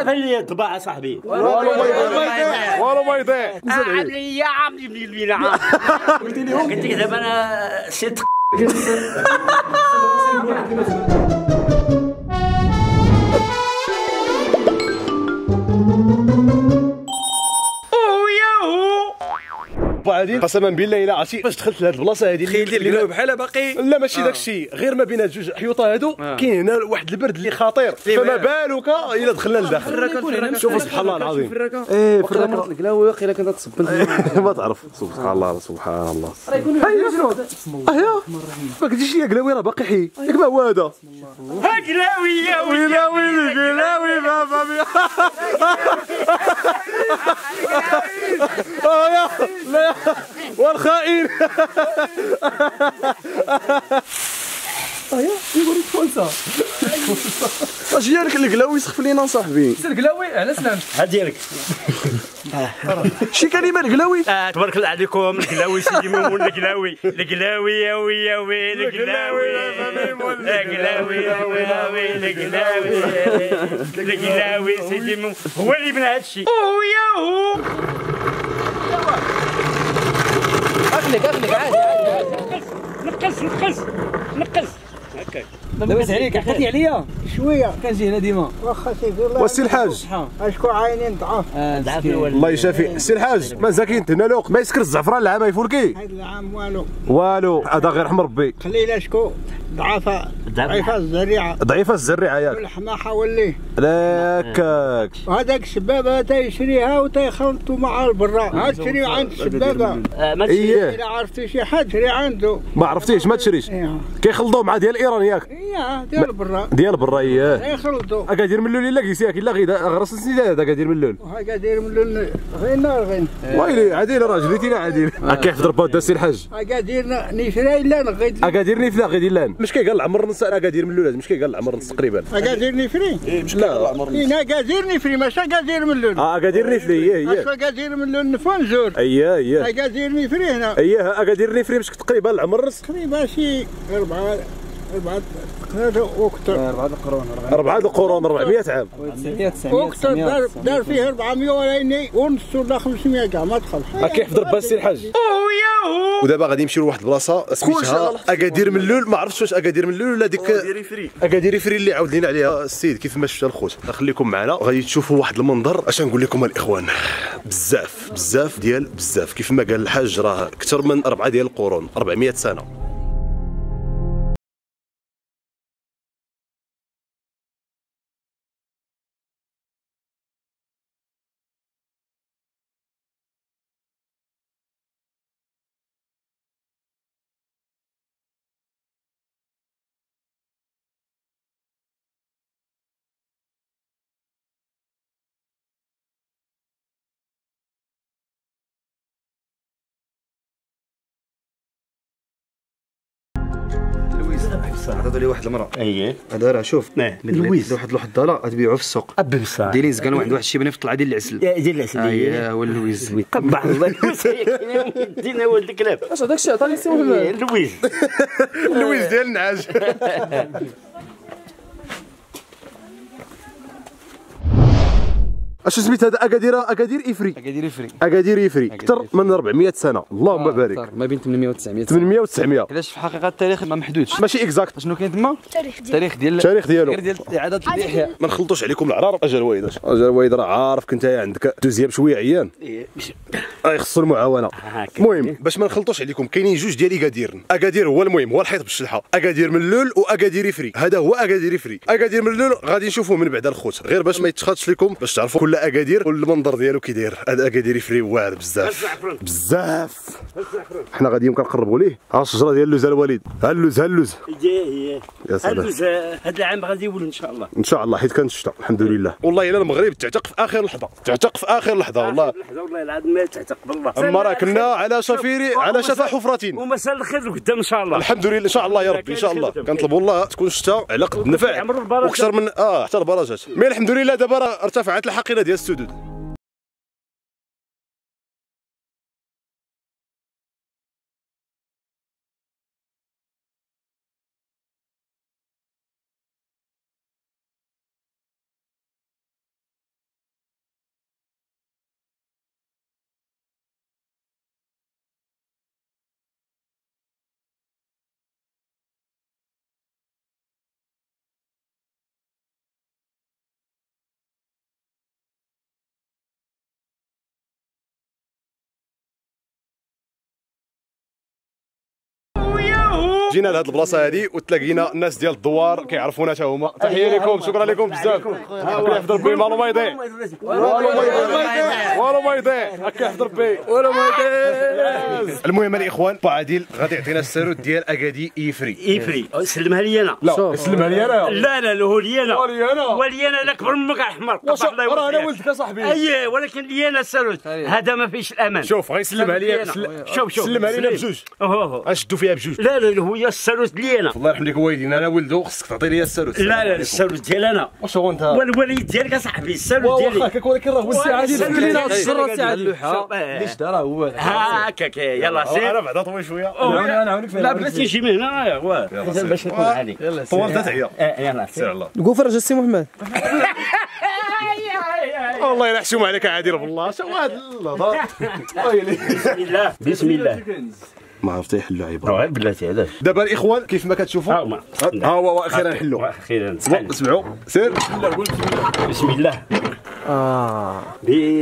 عارف لي الطباعه صاحبي والو ما يضيع عليا عام يبني لينا عام قلت لك دابا انا ست بعدين قسما بالله الا عرفتي فاش دخلت لهاد البلاصه هادي اللي بحالها باقي لا ماشي داك الشيء غير ما بين هاد جوج حيوطه هادو كاين هنا واحد البرد اللي خطير فما بالك الا دخلنا لداخل شوف سبحان الله العظيم ايه في الركا الكلاوي واقيلا كنت تصبن ما تعرف سبحان الله سبحان الله هيا ما قلتيش لي قلاوي راه باقي حي ياك ما هو هذا قلاوي يا ويلي قلاوي بابا يا لا والخائن يقول لك فرنسا اش ديالك القلاوي سخف لينا صاحبي القلاوي على سلام ها ديالك شي كلمه القلاوي تبارك الله عليكم القلاوي سيدي ميمون القلاوي القلاوي يا وي يا وي القلاوي القلاوي يا وي يا وي القلاوي القلاوي سيدي ميمون هو اللي بنى هادشي يا هو اغلق عادي نقص هكاك لاباس عليك عقلتي عليا شويه كنجي هنا ديما واخا سيدي الله والسي الحاج اشكون عينين ضعاف ضعف الوالد الله يشافي السي الحاج ما زاكين هنا لوق ما يسكر الزعفران العام يفولكي هذا العام والو والو هذا غير رحم ربي خلينا شكون ضعفاء ضعيفه الزريعه ضعيفه الزريعه ياك واللحمه حوليه لاكاك وهذاك الشبابه تيشريها وتيخلطوا مع البرا ها تشري عند الشبابه اييه الا عرفتي شي حد شري عنده ما عرفتيش ما تشريش كيخلطوا مع ديال ايران ياك ديال البرا ديال برا اييه يخلطوا اكادير من اللول الا كيسياك الا غيدا غرس السيد هذا اكادير من اللول اكادير من اللول غير نار غير ويلي عادل راجل تينا عادل كيف ضربوا دا السي الحاج اكادير نشري الا نغيد اكادير نيفلا غادي لان مش كيقال العمر نص اكادير من اللول مش كيقال العمر نص تقريبا اكادير نفري لا اكادير نفري ماشي اكادير من اللول اكادير نفري اييه اكادير من اللول نفنزور اييه اكادير نفري هنا اييه اكادير نفري مش تقريبا العمر نص تقريبا شي 4 وكثر 4 القرون 400 عام وكثر دار فيه 400 ونص ولا 500 كاع ما دخلش كيف ضرب السي الحاج ودابا غادي نمشيو لواحد البلاصه سميتها اكادير من اللول ما عرفتش واش اكادير من اللول ولا ديك اكادير فري اللي عاود لينا عليها السيد كيف ما شفت الخوت خليكم معنا غادي تشوفوا واحد المنظر اش نقول لكم الاخوان بزاف ديال بزاف كيف ما قال الحاج راه اكثر من 4 ديال القرون 400 سنه عطاتو لي واحد المراه اييه هذا راه شوف لويز واحد الضاله غتبيعوه في السوق ابي بصح ديرين زكان واحد الشيباني في الطلعه ديال العسل ديال العسل اييه هو اللويز قبح الله دينا ولد الكلاب اش هذاك الشيء عطاني سي لويز لويز ديال النعاج اش سميت هذا اكادير افري اكثر من 400 سنه اللهم بارك ما بين 800 و 900 800 و 900 علاش في الحقيقه التاريخ ما محدودش ماشي اكزاكت شنو كاين تما التاريخ ديالو غير ديال اعاده الاحياء ما نخلطوش عليكم العرار اجل وايد راه عارفك انت عندك دوزيام شويه عيان خصو المعاونه المهم باش ما نخلطوش عليكم كاينين جوج ديال اكادير هو المهم هو الحيط بالشلحه اكادير من اللول واكادير افري هذا هو اكادير من اللول غادي نشوفوه من بعد الخوت غير باش ما يتخاطش لكم باش تعرفوا كل اكادير والمنظر ديالو كي داير هذا اكادير افري واعر بزاف حنا غاديين كنقربوا ليه ها الشجره ديال اللوز الوليد ها اللوز هي يا سلام اللوز هذا العام غادي يولد ان شاء الله حيت كان الشتاء الحمد لله والله الا المغرب تعتق في اخر لحظه والله العظيم ما تعتق بالله اما راه كنا على شفا حفره ومساء الخير قدام ان شاء الله الحمد لله ان شاء الله يا ربي ان شاء الله كنطلبوا الله تكون الشتاء على قد النفع واكثر من حتى البركات مي الحمد لله دابا راه ارتفعت الحقيبه ديال السدود. جينا لهاد البلاصه هادي وتلاقينا الناس ديال الدوار كيعرفونا حتى هما. تحيه لكم، شكرا لكم بزاف. هكا يحفظ ربي مالو ما يضيع، والو ما يضيع، هكا يحفظ ربي والو ما يضيع. المهم الاخوان با عادل غادي يعطينا الساروت ديال اكادي يفري سلمها لي انا. لا سلمها لي انا. لا هو لي انا ولي انا انا كبر منك احمر. راه انا ولدك اصاحبي. اييه ولكن لي انا الساروت هذا ما فيش الامان. شوف غيسلمها لي. شوف سلمها لينا بجوج. غنشدو فيها بجوج. لا هو الساروت لي انا. الله يرحم ليك والدينا انا ولدو خصك تعطي لي الساروت. لا الساروت ديال انا. واش هو انت والوليد ديالك اصاحبي الساروت ديالي. واخا هكاك ولكن راه هو السي عادل خلينا الشرة سي عادل اللوحة ليش دارها هو هكاك يلا سير. انا بعدا طوي شويه. انا نعاونك فيها. لا بلاتي يجي من هنا هو باش نكون عليك. طولت تعيا. يلا سير الله. قول السي محمد. والله الا حشوم عليك عادل بالله. شو هذا الهضره. بسم الله ما عرفت يحلوا عيبه. بلاتي علاش دابا الاخوان كيف ما كتشوفوا ها هو اخيرا نحلوا. اخيرا اسمعوا سير. بسم الله.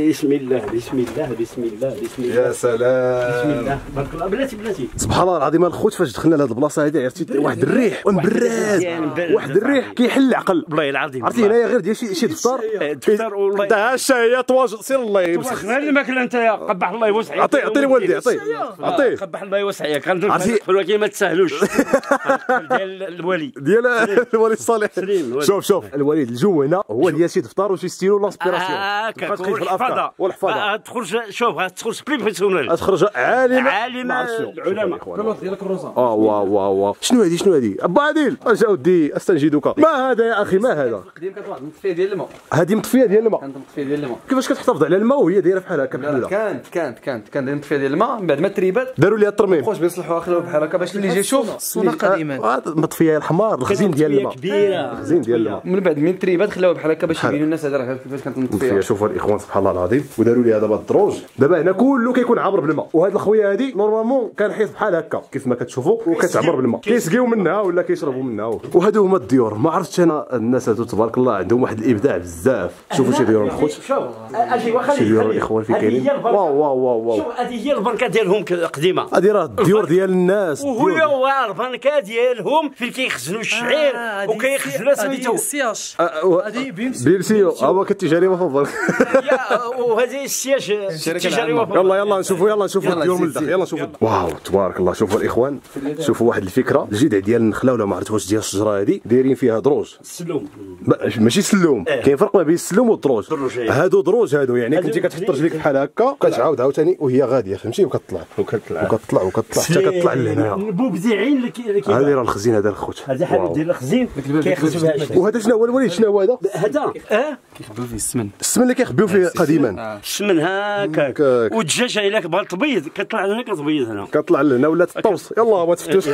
بسم الله بسم الله بسم الله بسم الله. يا سلام بسم الله بارك الله. بلاتي سبحان الله العظيم الخوت فاش دخلنا لهاد البلاصه هادي عرفتي واحد الريح مبراد. واحد الريح كيحل العقل والله العظيم. عرفتي هنايا غير ديال شي دفتر دفتر والله دا الشاي طواجن. سير الله يمسخ سخنا الماكله انت يا قبح الله يوسعك. عطيه لوالدي عطيه قبح الله يوسعك. غندخل ولكن ما تسهلوش. ديال الولي ديال الوليد صالح. شوف الوليد الجو هنا هو ديال شي دفتر وشي ستيلو لانسبيراسيون. والحفاظه تخرج. شوف تخرج بروفيسيونيل. تخرج عالم العلماء. كلوط ديال الكروسه. واو شنو هادي ابا عادل اجا ودي استنجدك. ما هذا يا اخي ما هذا. قديم كانت واحد المطفيه ديال الماء. هذه مطفيه ديال الماء. كانت مطفيه ديال الماء. كيفاش كتحتفظ على الماء وهي دايره بحال هكا بحال كانت دايره مطفيه ديال الماء من بعد ما تريبات داروا ليها الترميم. خوش بيصلحوها خلوها بحال هكا باش اللي يجي يشوف السنه قديما. مطفيه الحمار الخزين ديال الماء كبيره. الخزين ديال الماء من بعد من تريبات خلاوها بحال هكا باش يبينوا الناس هذا كيفاش كانت مطفيه. شوفوا الاخوان سبحان الله العظيم وداروا لي دابا الدروج. دابا هنا كله كيكون عامر بالماء وهاد الخويه هادي نورمالمون كان حيط بحال هكا كيف ما كتشوفوا وكتعمر بالماء كيسقيو منها ولا كيشربوا منها. وهادو هما الديور. ما عرفتش انا الناس هادو تبارك الله عندهم واحد الابداع بزاف. شوفوا شي ديور الخوت. شوف اجي واخا شي ديور الاخوان في كاينين. واو شوف هذه هي البركه ديالهم قديمه. هادي راه الديور ديال الناس. وهو البركه ديالهم فين كيخزنوا الشعير وكيخزنوا سميتو السياش. هذه بيمسيو هو كالتجاري مفضل. وهذه السياج التجاري مفضل. يلا نشوفوا الديور من الداخل. يلا نشوفوا. واو تبارك الله. شوفوا الاخوان شوفوا واحد الفكره الجدع ديال النخله ولا ما عرفت واش ديال الشجره هذه دايرين فيها دروج. السلوم ماشي سلوم. كاين فرق ما بين السلوم والدروج. هادو دروج هادو يعني كنتي كتحط رجليك بحال هكا كتعاود عاوتاني وهي غاديه فهمتي وكتطلع حتى كتطلع لهنايا. البوبزيعين اللي هذه راه الخزين هذا الخوت. هذا حال ديال الخزين كيخزوا بها. وهذا شنو هو الوليد شنو هو هذا؟ هذا كيخبيو فيه السمن اللي كيخبيو فيه قديما. السمن هكاك. والدجاجه الا بغات تبيض كطلع لهنا كتبيض هنا كطلع لهنا ولات الطوس. يلا ما تفتوش.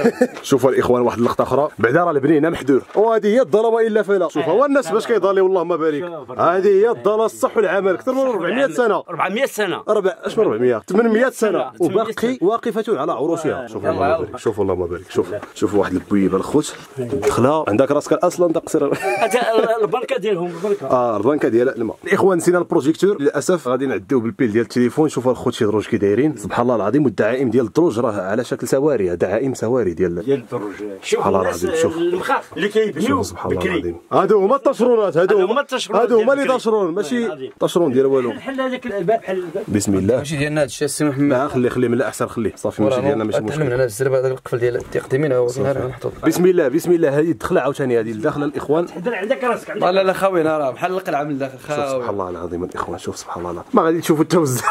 شوفوا الاخوان واحد اللقطه اخرى بعدا راه البنينه محدور وهذه هي الظلمه الا فلا. شوف هو الناس باش كيضاليو اللهم بارك. هذه هي الضاله الصح والعمل اكثر من 400 سنه. 400 سنه اش من 400 800 سنه وباقي واقفه على عروشها. شوف اللهم بارك. شوف اللهم بارك. شوف واحد البويبه الخوت دخله عندك راسك اصلا تقصر. هذا البنكه ديالهم البنكه ديال الماء. الاخوان نسينا البروجيكتور للاسف غادي نعديو بالبيل ديال التليفون. شوفوا الخوت شي دروج كي دايرين سبحان الله العظيم. والدعائم ديال الدروج راه على شكل سواري. دعائم سواري ديال الدروج. شوف سبحان الله العظيم. شوف المخاخ اللي كيبنيو سبحان الله العظيم. هادو هما الطشرونات. هادو هما اللي طشرون ماشي طشرون ديال والو. بحال هذاك الباب بحال الباب. بسم الله. ماشي ديالنا هذا الشيء السي محمد. خليه من الاحسن خليه صافي ماشي ديالنا ماشي مشكل. تعلمنا بزاف هذاك القفل ديال التقديمين هو نحطو. بسم الله هذه الدخله عاوتاني هذه الداخله الاخوان. تحضر عندك راسك عندك. لا خاوينا راه بحال القلعه من الداخل خاوي. سبحان الله العظيم الاخوان. شوف سبحان الله ما غادي تشوفوا التوز.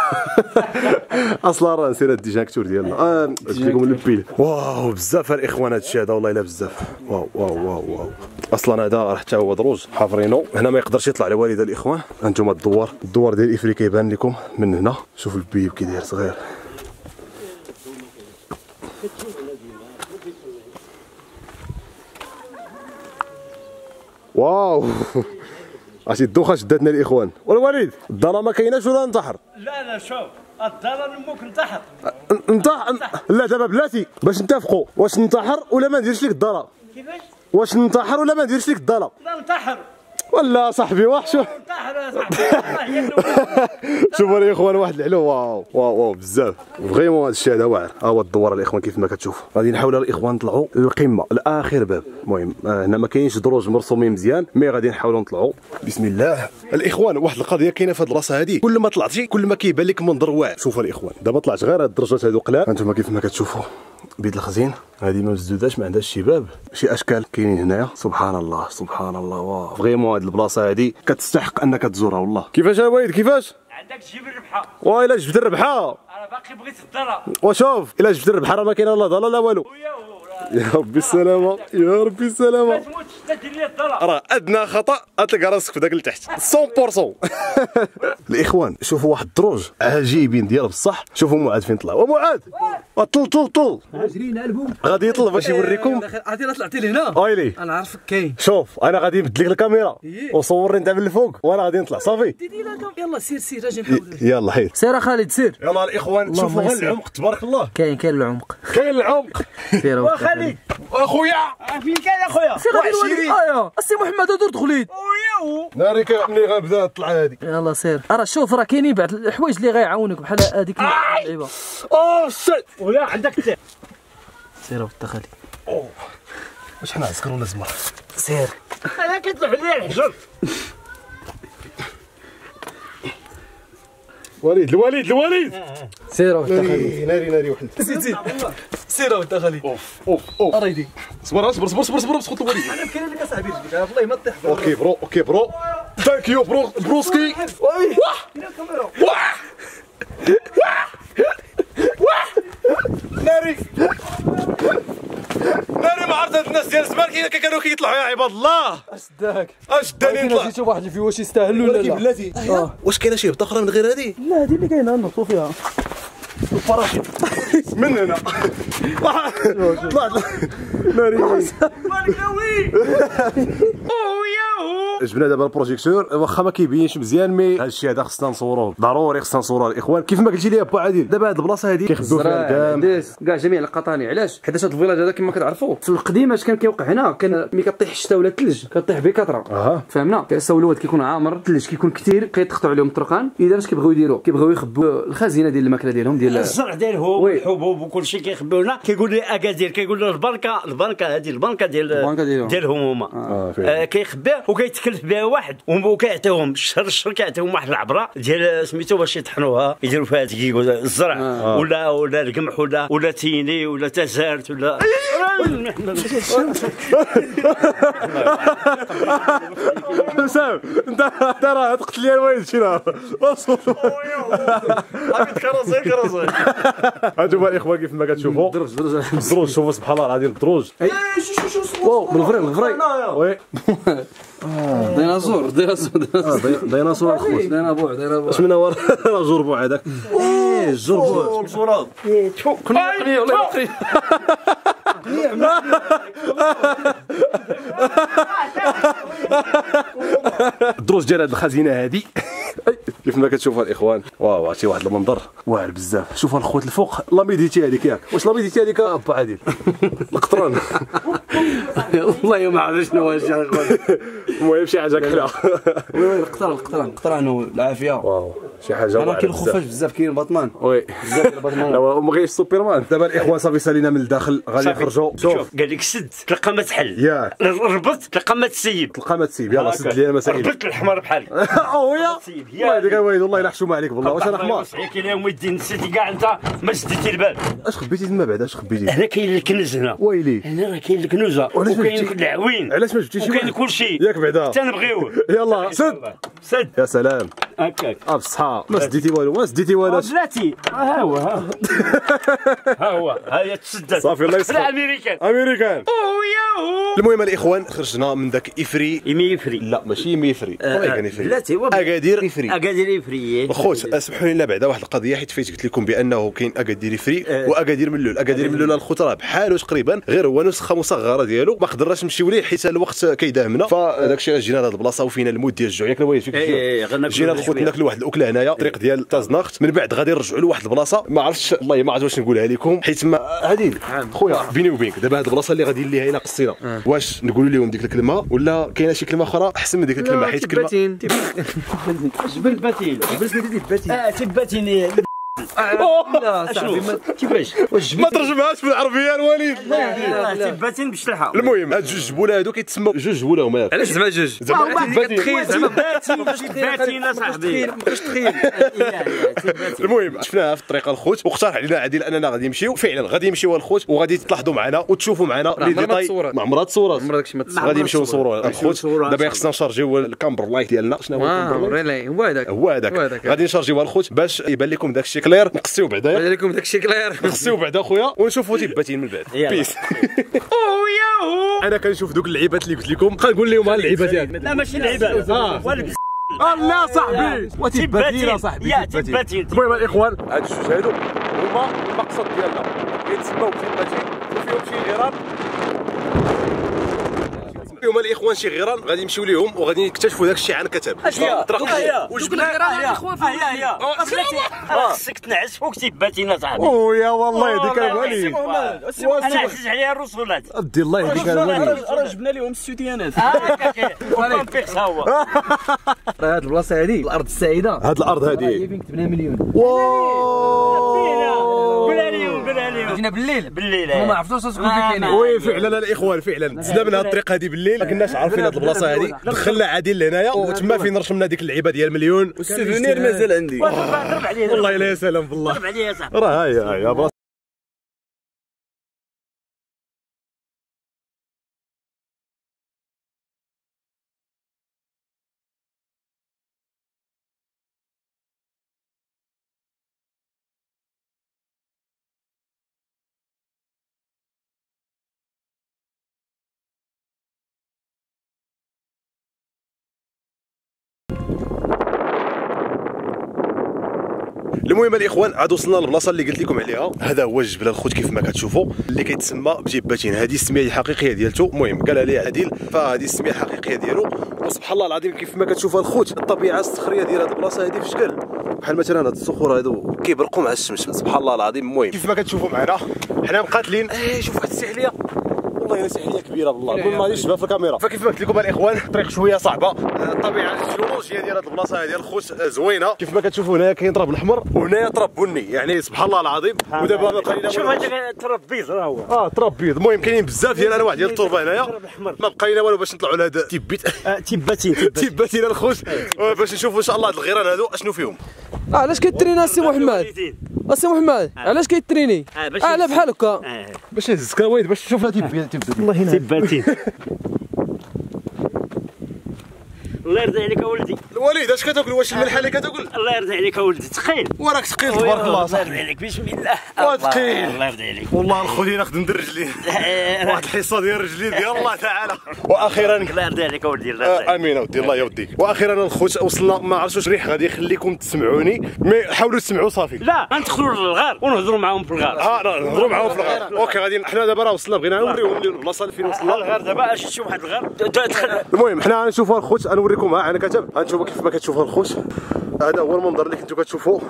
اصلا راه نسينا الديجاكتور ديالنا. لكم البيل. واو بزاف الاخوان هذا الشيء هذا والله الا بزاف. واو اصلا هذا راه حتى هو دروج حافرينو هنا ما يقدرش يطلع على والد الاخوان. انتم الدوار ديال الافري كيبان لكم من هنا. شوفوا البيب كي داير صغير. واو عرفتي الدوخه شداتنا الاخوان. والوليد الدار ما كايناش ولا ننتحر؟ لا شوف الدار نموك ننتحر. لا دابا بلاتي باش نتفقوا واش ننتحر ولا ما نديرش لك الدار. كيفاش؟ واش ننتحر ولا ما نديرش لك الدار؟ لا ننتحر ولا صاحبي واخ شوف. شوفوا الاخوان واحد العلو واو واو واو بزاف فريمون هذا الشيء هذا واعر. ها هو الدوار الاخوان كيف ما كتشوفوا. غادي نحاولوا الاخوان نطلعوا للقمه لاخر باب. المهم هنا ما كاينش دروج مرسومين مزيان مي غادي نحاولوا نطلعوا بسم الله. الاخوان واحد القضيه كاينه في هذه البلاصه هذه، كل ما طلعتي كل ما كيبان لك منظر واعر. شوفوا الاخوان دابا طلعت غير هاد الدرجات هادو قلال، انتم كيف ما كتشوفوا بيت الخزين هذه ما مسدوداش ما عندهاش شباب، شي اشكال كاينين هنايا. سبحان الله سبحان الله واو فريمون هاد البلاصه هذه كتستحق انك تزورها والله. كيفاش الوالد كيفاش؟ عندك تجيب الربحه. الا جبت الربحه انا باقي بغيت الضرر. وشوف الا جبت الربحه راه ما كاين لا ضلال لا والو. يا ربي السلامه يا ربي السلامه. ما تموتش لا دير لي الضرر. راه ادنى خطا غتلقى راسك في داك لتحت 100%. الاخوان شوفوا واحد الدروج عجيبين ديال بصح. شوفوا معاذ فين طلع. ومعاذ طل جرينا البوم غادي يطلع باش يوريكم. عرفتي لا طلعتي لهنا اويلي انا عارفك كاين. شوف انا غادي نبدل لك الكاميرا وصورني انت من الفوق وانا غادي نطلع صافي. يلا سير اجي نحاول. يلا حيد سير خالد سير. يلا الاخوان شوفوا غير العمق تبارك الله. كاين العمق. كاين العمق. سير وخالد اخويا فين كان اخويا؟ سير غادي نولي السي محمد دور دخليت. ناري ملي غنبدا نطلع هذه. يلا سير راه شوف راه كاينين بعض الحوايج اللي غيعاونوك بحال هذيك اللعيبه. شيت ويا عندك تسير. سير وتا خالد. واش حنا عسكرونا زمر. سير انا كيطلع لي الحجر. الوليد سير وتا خالد. ناري وحد زيد سير وتا خالد. اوف اريدي صبر سقط الوليد. انا كاين لك اصاحبي والله ما طيح. اوكي برو ثانك يو بروسكي. ناري ما عرفت هاد الناس ديال زمان كانوا كيطلعوا يا عباد الله. اش داني نطلع. شوف واحد اللي فيه واش يستاهل ولا لا. بلاتي واش كاينه شي هبطه اخرى من غير هذه؟ لا هذه اللي كاينه نهبطوا فيها. الباراشوت من هنا طلعت ناري جبنا دابا البروجيكتور واخا ما كيبينش مزيان مي هذا الشيء هذا خصنا نصوروه ضروري خصنا نصوروه الاخوان كيف ما قلتي لي با عادل. دابا هذه البلاصه هذه كيخبيو فيها كاع جميع القطاني. علاش؟ حيت هذا الفيلاج هذا كما كتعرفوا في القديم اش كان كيوقع هنا كان ملي كطيح الشتاء ولا الثلج كطيح بكثره. فهمنا كيساو الواد كيكون عامر الثلج كيكون كثير كيتقطعوا عليهم الطرقان. اذا اش كيبغيو يديروا كيبغيو يخبوا الخزينه ديال الماكله ديالهم ديال الزرع ديالهم والحبوب وكل شيء كيخبيو لنا. كيقول لي اكادير كيقول له البنكه هذه البنكه ديالهم هما كيخبيها وكيتكلف بها واحد وكيعطيهم الشهر كيعطيهم واحد العبره ديال سميتو باش يطحنوها يديروا فيها دقيق الزرع ولا القمح ولا تيني ولا تزارت ولا سام انت راه تقتل لي الوالد شي نهار كرزي هانتوما الاخوان كيف ما كتشوفوا الدروج شوفوا سبحان الله العظيم الدروج واو بالفري وي ديناصور اخويا ديناصور اش من هو الجربوع هذاك الجربوع الفراد كنا نقنيه ولا نقنيه الدروج ديال هذه الخزينه هذه كيف ما كتشوفوا الاخوان واو عرفتي واحد المنظر واعر بزاف. شوفوا الخوت الفوق لا ميديتي هذيك ياك واش لا ميديتي هذيك با عادل القطران والله ما عرفت شنو هو الشيء اخوان. المهم شي حاجه كلا وي القطران والعافيه واو شي حاجه انا كاين الخفاش بزاف كاين البطمان وي بزاف ديال البطمان وما غيرش سوبرمان. دابا الاخوان صافي سالينا من الداخل غادي نخرجوا. شوف قال لك سد تلقى ما تحل ياك ربط تلقى ما تسيب تلقى ما تسيب. يلا سد لي المسائل ربط الحمار بحالي اويا والله ديك الوالد والله الا حشومه عليك والله. واش انا حمار كاين يوم الدين نسيتي كاع انت ما شديتي البال. اش خبيتي تما بعدا اش خبيتي؟ هنا كاين الكنز هنا ويلي هنا راه كاين الكنوزه وكاين العوين. علاش ما جبتيش وكاين كلشي ياك بعدا حتى نبغيوه. يلا سد يا سلام هكاك بصحة ما سديتي والو بلاتي ها هو ها هي تسدد صافي الله يسخر امريكان المهم الاخوان خرجنا من ذاك افري لا ماشي ميفري بلاتي هو اكادير افري خوت اسمحوا لنا بعدا واحد القضيه حيت فايت قلت لكم بانه كاين اكادير افري واكادير ملول. اكادير ملول الخوت راه بحالو تقريبا غير هو نسخه مصغره ديالو ما قدرناش نمشيو ليه حيت الوقت كيداهمنا. فداك الشيء جينا لهاد البلاصه وفينا المود ديال الجوع ياك الوالد فيك جينا الخوت ناكلوا واحد الاكله هنايا الطريق ديال تازناخت، من بعد غادي نرجعوا لواحد البلاصه ما عرفتش والله ما عرفت واش نقولها لكم، حيت ما عادل خويا بيني وبينك دابا هاد البلاصه اللي غادي ليها هنا قصيره، واش نقولوا لهم ديك الكلمه ولا كاينه شي كلمه اخرى احسن من ديك الكلمه؟ حيت كلمه جبل باتين، جبل سميتي باتين. تباتين لا صاحبي كيفاش ما ترجمهاش بالعربيه الوليد. تباتين بشلحه. المهم هاد جوج جبوله هادو كيتسموا جوج جبوله هما. علاش زعما جوج؟ تخيل زعما باتين اصاحبي ما بقاش تخيل. المهم شفناها في الطريقه الخوت واقترح علينا عادل اننا غادي نمشيو، فعلا غادي نمشيو الخوت وغادي تلاحظوا معنا وتشوفوا معنا لي ديتاي. ما عمرها تصورات، عمرها داكشي ما تصور. غادي نمشيو نصوروا الخوت. دابا خصنا نشارجيو الكامبر لايت ديالنا. شنو هو الكامبر لايت؟ هو هذاك غادي نشارجيوها الخوت باش يبان لكم داكشي كلير. نقصيو بعدا قال لكم داكشي كلير، نقصيو بعدا خويا ونشوفوا تيباتين من بعد. بيس. انا كنشوف دوك اللعيبات اللي قلت لكم خنقول لهم ها اللعيبات ديالك. لا ماشي لعيبات لا صاحبي تباتين صاحبي تباتين. المهم الاخوان هاد الجوج هادو هما المقصد ديالنا كيتسموا تباتين وفيهم شي غيران. هما الاخوان شي غيران غادي نمشيو ليهم وغادي نكتشفوا داك الشيء عن كتب. وجبنا الاخوان خصك تنعس فوق تباتين اصاحبي. يا والله يهديك الوالد. انا عزيز عليها الرسولات. ادي الله يهديك الوالد. راه جبنا لهم السوديانات. وكونفيكس هو. هاد البلاصه هادي الارض السعيده. هاد الارض هادي فين كتبنا مليون. قولها لهم جينا بالليل هما ما عرفتوش شكون فين كاينين. وي فعلا الاخوان فعلا دزنا من هاد الطريق هادي بالليل، ما كناش عارفين هاد البلاصه هادي. دخلنا عادل لهنايا وتما فين رشمنا ديك اللعيبه ديال مليون. والسوفونير مازال عندي. ضرب عليه والله الا يا سلام بالله. ضرب عليه يا صاحبي. راه هيا بلاصه. المهم الاخوان عاد وصلنا للبلاصه اللي قلت لكم عليها. هذا هو الجبل الخوت كيف ما كتشوفوا اللي كيتسمى بتباتين. هذه السميه الحقيقيه ديالته. المهم قالها لي عادل فهذه السميه الحقيقيه ديالو. وسبحان الله العظيم كيف ما كتشوفوا الخوت الطبيعه الصخريه ديال هذه البلاصه هذه في شكل بحال مثلا هاد الصخور هادو كيبرقوا مع الشمس سبحان الله العظيم. المهم كيف ما كتشوفوا معنا حنا مقاتلين. شوف واحد السحليه والله الا سحليه كبيره بالله كل ما غاديش تبان في الكاميرا. فكيف ما قلت لكم الاخوان الطريق شويه صعبه. الطبيعه الجيولوجيه ديال هذه البلاصه هذه الخوت زوينه. كيف ما كتشوفوا هنايا كاين تراب الاحمر وهنايا تراب بني يعني سبحان الله العظيم. ودابا ما بقينا شوف هذاك تراب بيض راه هو. تراب بيض. المهم كاينين بزاف ديال انواع ديال التربه هنايا. ما بقينا والو باش نطلعوا لهذا تباتين الخوت باش نشوفوا ان شاء الله هاد الغيران هادو اشنو فيهم. علاش كيترينا السي محمد؟ السي محمد علاش كيتريني؟ على بحال هكا باش نهز كوايد باش تشوف والله هنا تباتين. الله يرضي عليك اولدي. الوليد اش كتاكل؟ واش الملحه اللي كتاكل؟ الله يرضي عليك اولدي ثقيل. وراك ثقيل تبارك الله. الله يرضي عليك بسم الله. ثقيل الله يرضي عليك. والله الخوي ناخذ ندير رجلي واحد الحصه ديال رجلي ديال الله تعالى. واخيرا الله يرضي عليك اولدي. الله امين اودي الله يوديك. واخيرا الخوت وصلنا ما عرفتش واش ريح غادي يخليكم تسمعوني مي حاولوا تسمعوا صافي. لا غندخلوا للغار ونهضروا معاهم في الغار. نهضروا معاهم في الغار. اوكي غادي حنا دابا راه وصلنا بغينا نوريوهم البلاصه فين وصلنا. الغار دابا اش تشوف واحد الغار. المهم حنا غنشوفوا الخوت غنوريكم ها انا كتب غنشوفوا كيف ما كتشوفوا الخوت. هذا هو المنظر اللي كنتو كتشوفوه.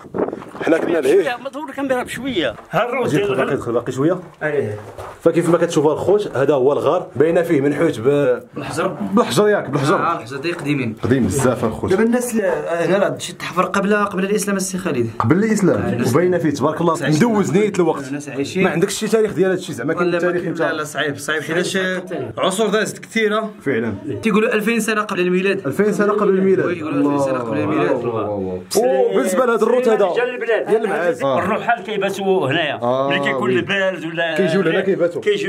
حنا كنا لهيه ما دور الكاميرا بشويه. ها الروز ديال الغار كيدخل باقي شويه. فكيف ما كتشوفوا الخوت هذا هو الغار باينه فيه منحوت بالحجر ياك بالحجر. الحجر دي قديمين بزاف الخوت. دابا الناس هنا راه شي تحفر قبل الاسلام السي خالد. قبل الاسلام وباينه فيه تبارك الله ندوز نيت الوقت. الناس عايشين ما عندكش شي تاريخ ديال هذا الشيء زعما كاين تاريخ انت. لا صعيب حيتاش عصور دازت كثيره فعلا. تيقولوا 2000 سنه قبل الميلاد. 2000 سنه قبل الميلاد. يقولوا 2000 سنه قبل الميلاد. وبالنسبه لهذا الروت هذا ديال المعازف الروحال كيباتوا هنايا ملي كيكون البرد ولا كيجيو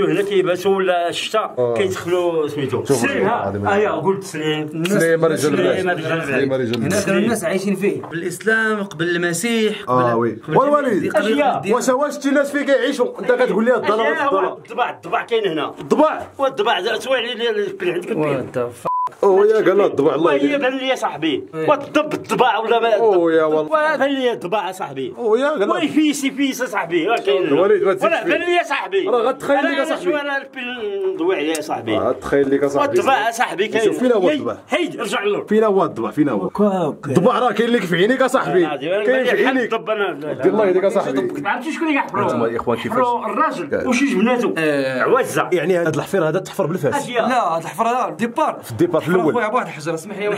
لهنا كيباتوا ولا الشتاء كيدخلوا سميتو سليم. قلت سليم رجال هنا كانوا الناس عايشين فيه قبل الاسلام قبل المسيح وي والوالد واش شتي الناس فيه كيعيشوا انت كتقول لي الضلال الضباع كاين هنا. الضباع والضباع سوايع اللي كاين عندك يا قال الضبع الله يهديك. هي بان لي صاحبي وتضب الضباع ولا ما يا والله بان لي الضباع صاحبي. يا قال وي فيس صاحبي الوليد ما ولا بان لي صاحبي. راه غتخيل لك صاحبي. انا ندوي عليه صاحبي. غتخيل لك صاحبي. والضبع صاحبي كاين. شوف فينا هو الضبع. حيد رجع له. فينا هو الضبع فينا هو. الضبع راه كاين لك في عينيك اصاحبي. كاين في عينيك. الله يهديك اصاحبي. ما عرفتي شكون اللي كيحفروا. انتما الاخوان كيفاش الراجل وشي جبناتو عوزه. يعني هذا الحفير هذا تحفر بالفاس. لا هاد الحفره هذا الديبار في الديبار في الاول. خويا بواحد الحجره اسمح لي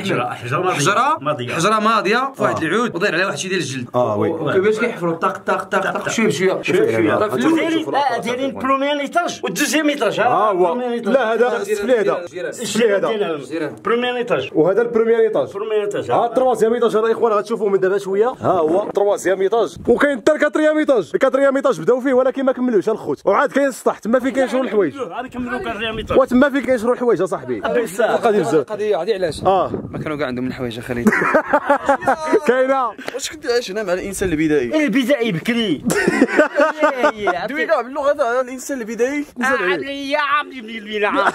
حجره ماضيه في واحد العود وداير عليها واحد الشيء ديال الجلد. وي كيفاش كيحفروا طق طق طق طق شويه بشويه دايرين البروميير ايطاج والدوزيام ايطاج. هو لا هذا السفلي هذا السفلي هذا بروميير ايطاج وهذا البروميير ايطاج. التروازيام ايطاج راه الاخوان غتشوفوا من دابا شويه. ها هو التروازيام ايطاج وكاين حتى الكاتريام ايطاج. الكاتريام ايطاج بداو فيه ولكن ما كملوش الخوت. وعاد كاين السطح تما فين كاين شغل الحوايج. غادي نكملوا كاتريام ايطاج وتما فين كاين شغل الحوايج اصاحبي. القضيه بزاف. القضيه هذه علاش ما كانوا كاع عندهم الحوايج يا خالد. كاينه واش كنت عايش هنا مع الانسان البدائي؟ البدائي بكري. دوي كاع باللغه تاع الانسان البدائي. يا عمي ابن البلع.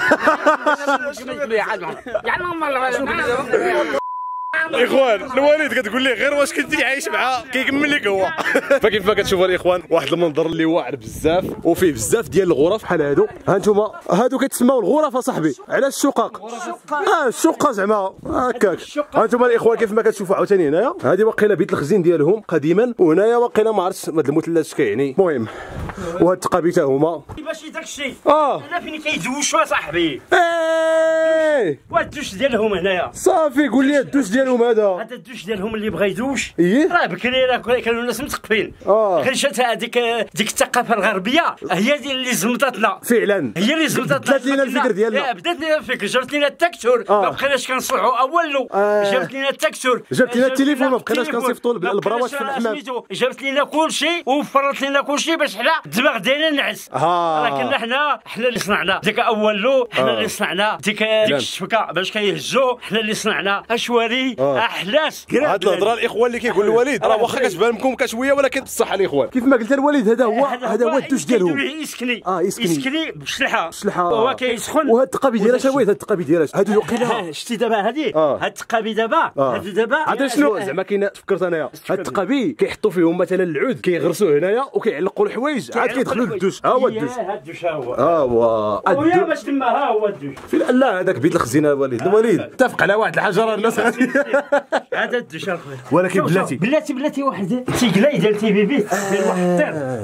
الاخوان الوالد كتقول ليه غير واش كنتي عايش معاه كيكمل لك هو. فكيف ما كتشوفوا الاخوان واحد المنظر اللي واعر بزاف وفيه بزاف ديال الغرف بحال هادو. ها انتم هادو كيتسموا الغرف اصاحبي. علاش الشقق؟ الشقه زعما هكاك. ها انتم الاخوان كيف ما كتشوفوا عاوتاني هنايا هذه واقيلا بيت الخزين ديالهم قديما وهنايا واقيلا ما عرفتش هاد المثلث كيعني. المهم وهاد التقابيت هما باش داك الشيء انا فين كيدوشوا صاحبي. وهاد الدوش ديالهم هنايا صافي قول لي الدوش ديالهم هذا الدوش ديالهم اللي بغى يدوش ايه راه بكري راه كانوا الناس مثقفين. غير شات هذيك الثقافه الغربيه هي اللي زمطتنا فعلا. هي اللي زمطتنا بدات لينا الفكر ديالنا. بدات لينا الفكر جابت لنا التكتور ما بقيناش كنصلحوا اولو. جابت لنا التكتور جابت لنا التليفون ما بقيناش كنصيفطوا البراواش في الحمام. جابت لنا كلشي ووفرت لنا كلشي باش حنا الدماغ ديالنا نعس. راه كنا حنا اللي صنعنا ديك اولو. حنا اللي صنعنا ديك الشبكه باش كيهزوا. حنا اللي صنعنا اشواري احلاس. هاد الهضره الاخوان اللي كيقول الوالد راه واخا كتبان لكم كشويه ولكن بصح الاخوان كيف ما قلت الوالد هذا هو الدوش ديالهم. يسكني بالشلحه هو كيسخن. وهاد التقابي ديالها شنو هاد التقابي ديالها هادو وقيلا شتي دابا هاد التقابي دابا هادو دابا عاد شنو زعما كاين تفكرت انايا هاد التقابي كيحطوا فيهم مثلا العود كيغرسوه هنايا وكيعلقوا الحوايج عاد كيدخلوا للدوش. ها هو الدوش. الدوش ها هو ويا باش تما ها هو الدوش. لا هذاك بيت الخزينه الوالد اتفق على واحد الحجره الناس هذا الدوش اخويا. ولكن بلاتي واحد تيقلاي ديال تي بي بيت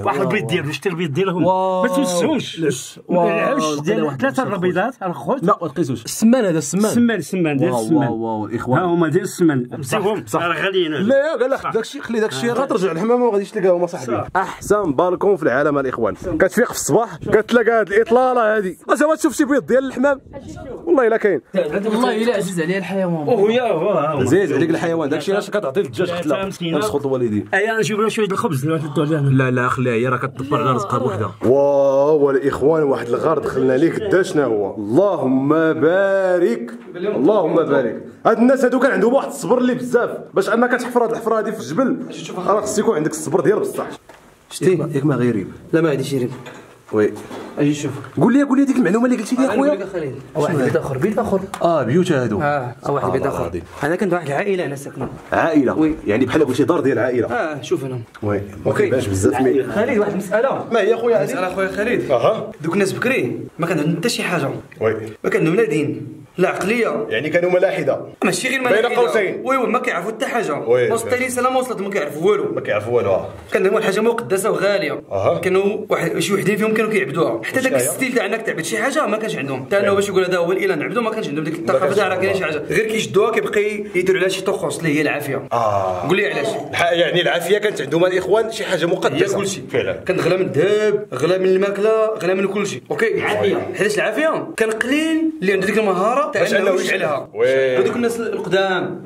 واحد البيض ديالو شتي البيض ديالهم ما تمسوش. العش ديال 3 البيضات الخوت لا ما تقيسوش. السمان هذا السمان ديال السمان. واو الاخوان ها هما ديال السمان مسيهم راه غاليين. لا قال لك داكشي خلي داكشي غترجع الحمام وما غاديش تلقاهم اصاحبي. احسن بالكون في العالم الاخوان. كتفيق في الصباح كتلقى هاد الاطلاله هادي اجا تشوف شي بيض ديال الحمام والله الا كاين. والله الا عزيز عليا الحيوان. عزيز عليك الحيوان داكشي علاش كتعطي للدجاج قتله نسخط الوالدين. نجيب لها شويه الخبز لا خليها هي راه كتدبر على رزقها بوحدها. واو الاخوان واحد الغار دخلنا ليه قدا شنو هو. اللهم بارك اللهم بارك. هاد الناس هادو كان عندهم واحد الصبر اللي بزاف باش انك تحفر هاد الحفره هادي في الجبل راه خص يكون عندك الصبر ديال بصح. شتي ياك ما غيريب. لا ما عنديش يريب. وي اجي شوف قول لي ديك المعلومه اللي قلتي لي اخويا. واحد بيت اخر بيوت هادو. واحد بيت اخر. انا كنت واحد العائله انا ساكنه. عائله يعني بحال قلتي دار ديال العائله. شوف انا وي ما كيبانش بزاف. خالد واحد المساله. ما هي اخويا هذه؟ مساله اخويا خالد. دوك الناس بكري ما كان عندهم حتى شي حاجه. وي ما كان عندهم لا دين لا عقليه. يعني كانوا ملاحده. ماشي غير ملاحده بين قوسين. وي ما كيعرفوا حتى حاجه. وسط الرساله ما وصلت ما كيعرفوا والو. كان عندهم حاجه مقدسه وغاليه. كانوا شي وحدين فيهم كانوا كيعبدوها. حتى داك الستيل تاع انك تعبد شي حاجه ما كانش عندهم. حتى انه باش يقول هذا هو الاله نعبدو ما كانش عندهم ديك الثقافه تاع راه كاين شي حاجه غير كيشدوها كيبقى يديروا عليها شي طقوس اللي هي العافيه. قول لي علاش. يعني العافيه كانت عندهم الاخوان شي حاجه مقدسه. كلشي فعلا كانت غلا من الذهب غلا من الماكله غلا من كلشي. اوكي علاش العافيه كان قليل اللي عنده ديك المهاره تاع انه يشعلها. هذوك الناس القدام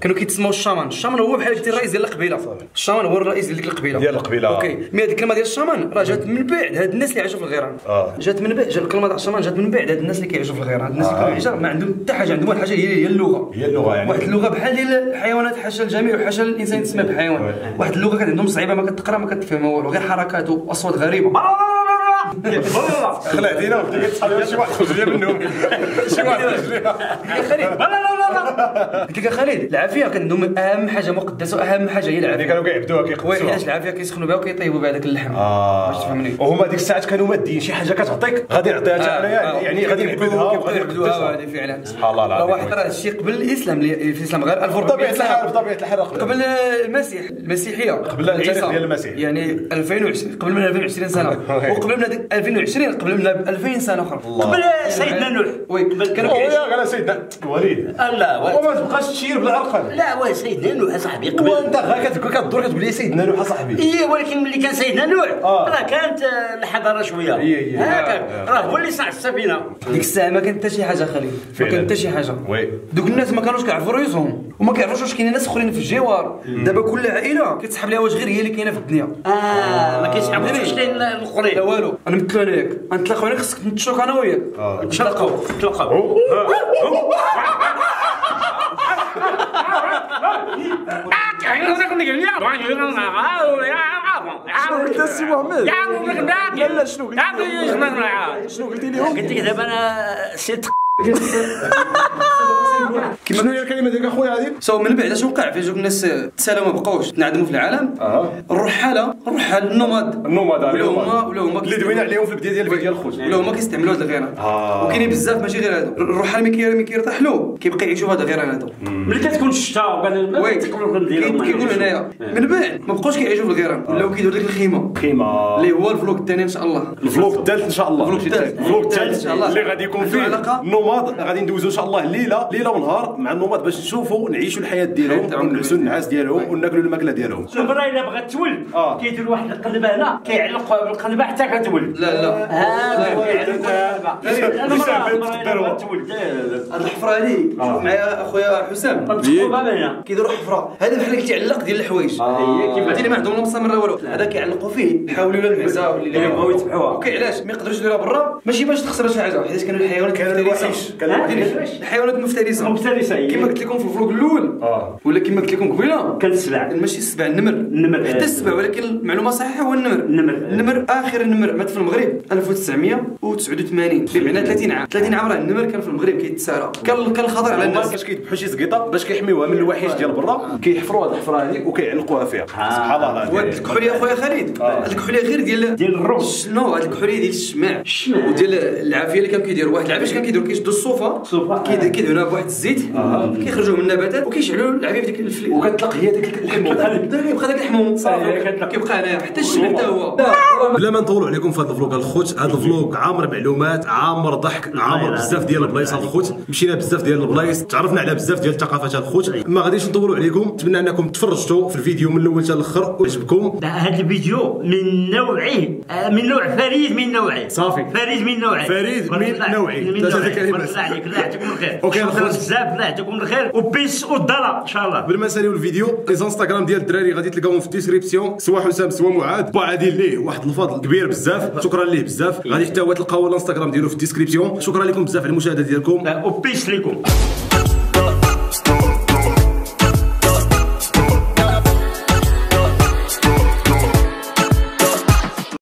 كانوا كيتسموا الشامان هو بحال قلتي الرئيس ديال القبيله. الشامان هو الرئيس ديال ديك القبيله. اوكي مي هذيك الكلمه ديال الشامان راه جات من بعد هاد الناس اللي عاشوا في الغيران. جات من بعد الكلمه تاع الشامان جات من بعد هاد الناس اللي كيعيشوا في الغيران. الناس اللي كيعيشوا ما عندهم حتى حاجه عندهم واحد الحاجه هي اللغه. يعني واحد اللغه بحال ديال الحيوانات حاشا الجميع وحاشا الانسان يتسمى بحيوان. واحد اللغه كانت عندهم صعيبه ما كتقرا ما كتفهم والو غير حركات واصوات غريبه. والله خلعتينا وبديت تصحى شي واحد خرج ليا منهم شي واحد خرج ليا خالد لا قلت لك خالد العافيه كندوم اهم حاجه مقدسه واهم حاجه هي العافيه كانوا كيعبدوها كيقدسوها علاش العافيه كيسخنوا بها وكيطيبوا بها داك اللحم باش تفهمني وهما ديك الساعات كانوا مادين شي حاجه كتعطيك غادي نعطيها حتى انايا يعني غادي نعبدها وغادي يعبدوها هذه فعلا سبحان الله العظيم واحد راه الشيء قبل الاسلام في الاسلام غير 1400 سنه بطبيعه الحال قبل المسيحيه قبل التاريخ ديال المسيح يعني 2020 قبل من 2020 سنه وقبل من 2020 قبل من 2000 سنه اخرى قبل سيدنا نوح وي كانوا يا غير سيدنا وليد لا وما تبقاش تشير بالعرقل لا سيدنا نوح صاحبي قبل وانت غير كتدور كتقول لي سيدنا نوح صاحبي ايه ولكن ملي كان سيدنا نوح راه كانت الحضاره شويه هكاك راه هو اللي صنع السفينه ديك الساعه ما كانت حتى شي حاجه خليل ما كانت حتى شي حاجه دوك الناس ما كانوش كيعرفوا ريوسهم وما كيعرفوش واش كاينين ناس اخرين في الجوار دابا كل عائله كتسحب لها واش غير هي اللي كاينه في الدنيا ما كيسحبوش واش كاين الاخرين لا والو انا مثلوا عليك غنتلاقاو هنا خصك نتشوك انا وياك نتلاقاو قلت السي محمد لا لا شنو قلتي لهم قلت لك دابا انا صدق شنو هي الكلمه ديالك اخويا هذه سو من بعد اش وقع فين جوج الناس تسالوا ما بقاوش تنعدموا في العالم الرحاله النوماد ولا هما اللي دوينا عليهم في البدايه ديال الفيديو الخوت ولا هما كيستعملوا هاد الغيران وكاينين بزاف ماشي غير هادو الرحال ملي كيرتاحلوا كيبقى يعيشوا هاد الغيران هادو ملي كتكون الشتا وكتقولوا كيقول هنايا من بعد ما بقاوش كيعيشوا في الغيران ولاو كيديروا ديك الخيمه اللي هو الفلوق الثاني ان شاء الله الفلوق الثالث ان شاء الله الفلوق الثالث ان شاء الله اللي غادي يكون فيه النوماد غادي ندوزو ان شاء الله ليله ونهار مع النوماد باش نشوفوا نعيشوا الحياه ديالهم ونلبسوا النعاس ديالهم وناكلوا الماكله ديالهم المراه الا بغات تولد كيدير واحد القلبه هنا كيعلق بالقلبه حتى كتولد لا هاد الحفره هادي شوف معايا اخويا حسام كيديروا حفره هذا بحال كيتعلق ديال الحوايج هي ما عندهم لا مسامر لا والو هذا كيعلقوا فيه يحاولوا المعزه واللي يبغاو يتبعوها وكيعلاش ما يقدروش يديروها برا ماشي باش تخسر شي حاجه حيت كانوا الحيوانات الحيوانات مفترسه كما قلت لكم في الفلوق الاول ولا كما قلت لكم قبيله كان السبع ماشي السبع النمر حتى السبع ولكن المعلومه صحيحه هو النمر اخر النمر مات في المغرب 1989 بمعنى 30 عام راه النمر كان في المغرب كيتسارى كان الخطر على الناس باش كيذبحوا شي زقيطه باش كيحميوها من الوحش ديال برا كيحفروا هاد الحفره هذيك وكيعلقوها فيها سبحان الله العظيم هاد الكحوليه اخويا خالد هاد الكحوليه غير ديال الروح شنو هاد الكحوليه ديال الشماع وديال العافيه اللي كانوا كيديروا واحد العافيه كانوا كيديروا كيشدوا الصوفه كيدهنوها بواحد الزيت كيخرجوا من النباتات وكيشعلوا العافيه في ديك الفلي وكتطلق هي ديك الحموم كيبقى داك الحموم صافي كيبقى هنايا حتى الشمع حتى هو بلا ما نطولوا عليكم في هذا الفلوق الخوت هذا الفلوق عامر معلومات عامر ضحك عامر بزاف ديال البلايص الخوت مشينا بزاف ديال البلايص تعرفنا على بزاف ديال الثقافات الخوت ما غاديش نطولوا عليكم نتمنى انكم تفرجتوا في الفيديو من الاول حتى الاخر وعجبكم هذا الفيديو من نوعه من نوع فريد من نوعه صافي فريد من نوعه ثلاثه كلمات الله عليك الله يعطيكم الخير اوكي شكرا بزاف الله يعطيكم الخير وبيس والضلا ان شاء الله قبل ما نساليو الفيديو لي انستغرام ديال الدراري غادي تلقاوهم في الديسكريبسيون سواء حسام سواء معاذ وعادي ليه واحد الفضل كبير بزاف شكرا ليه بزاف غادي حتى هو تلقاو الانستغرام ديالو في الديسكريبسيون شكرا لكم بزاف على المشاهده ديالكم وبيس لكم